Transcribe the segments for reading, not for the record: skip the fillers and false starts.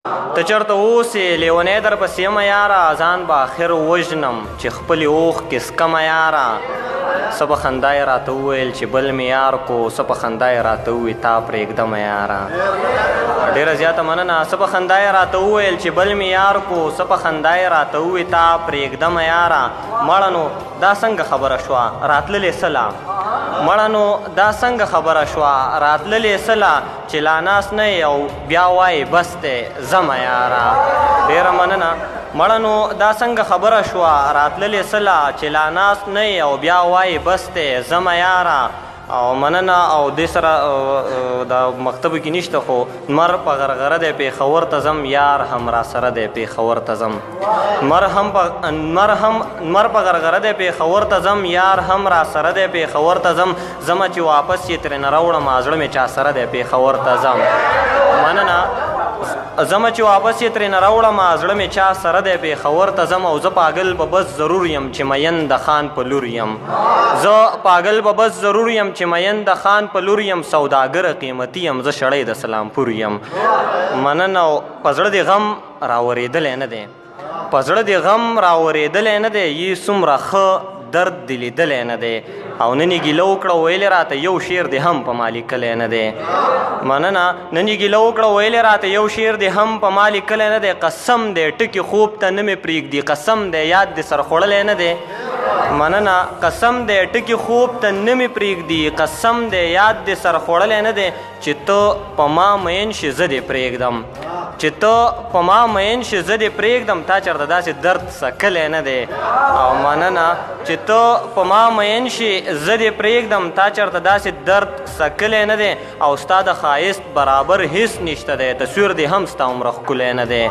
ته چېرته اوسې لیونی در پسې یمه یاره ځان به آخر وژنم چې خپلې اوښکې څکمه یاره څه په خندا یې راته وویل چې بل مې یار کو څه په خندا یې راته ووی تا پرېږدمه یاره ډېره زیاته مننه څه په خندا یې راته وویل چې بل مې یار کو څه په خندا یې راته ووی تا پرېږدمه یاره مړه نو دا څنګه خبره شوه راتللې سله مړه نو دا څنګه خبره شوه راتللې سله چې لا ناست نه یې او بیا وایې بس دی ځمه یاره ډېره مننه مړه نو دا څنګه خبره شوه راتللې سله چې لا ناست نه یې او بیا وایې بس دی ځمه یاره او مننه او دې سره دا مکتبو کې نشته خو لمر په غرغره دی پېښور ته ځم یار هم را سره دی پېښور ته ځم لمر په غرغره دی پېښور ته ځم یار هم را سره دی پېښور ته ځم ځمه چې واپس یې ترېنه راوړم زړه مې چا سره دی پېښور ته ځم مننه زما چې واپس یې ترېنه راوړم زړه مې چا سره دی پېښور ته ځم او زه پاگل به بس ضرور یم چې مین د خان په لور یم زه پاگل به بس ضرور یم چې مین د خان په لور یم سوداګره قیمتي یم زه شړی د سلامپور یم مننه او په زړه دې غم راورېدلی نه دی په زړه دې غم راورېدلی نه دی یې څومره ښه درد دې لیدلی نه دی او نن یې ګیله وکړه ویلې راته یو شعر دې هم په ما لیکلی نه دی مننه نن یې ګیله وکړه ویلې راته یو شعر دې هم په ما لیکلی نه دی قسم دی ټکي خوب ته نه مې پرېږدي قسم دی یاد دې سر خوړلی نه دی مننه قسم دی ټکي خوب ته نه مې پرېږدي قسم دی یاد دې سر خوړلی نه دی چې ته په ما مین شي زه دې پرېږدم چې ته په ما مین شي زه دې پرېږدم تا چېرته داسې درد څکلی نه دی او مننه چې ته په ما مین شي زه دې پرېږدم تا چېرته داسې درد څکلی نه دی او ستا د ښایست برابر هېڅ نشته دی تصویر دې هم ستا عمره ښکلی نه دی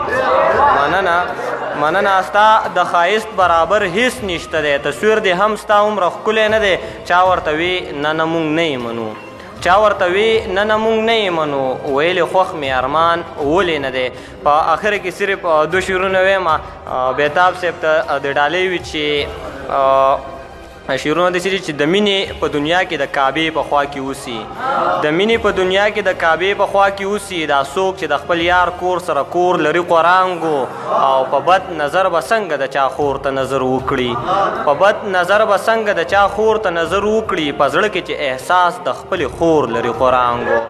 مننه ستا د ښایست برابر هېڅ نشته دی تصویر دې هم ستا عمره ښکلی نه دی چا ورته وي نه نه مونږ نه یې منو چا ورته وي نه نه مونږ نه یې منو ویلې خوښ مې ارمان ولې نه دی په آخر کې صرف دو شعرونه ویمه بهتاب صاحب ته د ډالۍ وي چې شعرونه داسې دي چې د مینې په دنیا کې د کعبې په خوا کې اوسي د مینې په دنیا کې د کعبې په خوا کې اوسي دا څوک چې د خپل یار کور سره کور لري قرانګو او په بد نظر به څنګه د چا خور ته نظر وکړي په بد نظر به څنګه د چا خور ته نظر وکړي په زړه کې چې احساس د خپلې خور لري قرانګو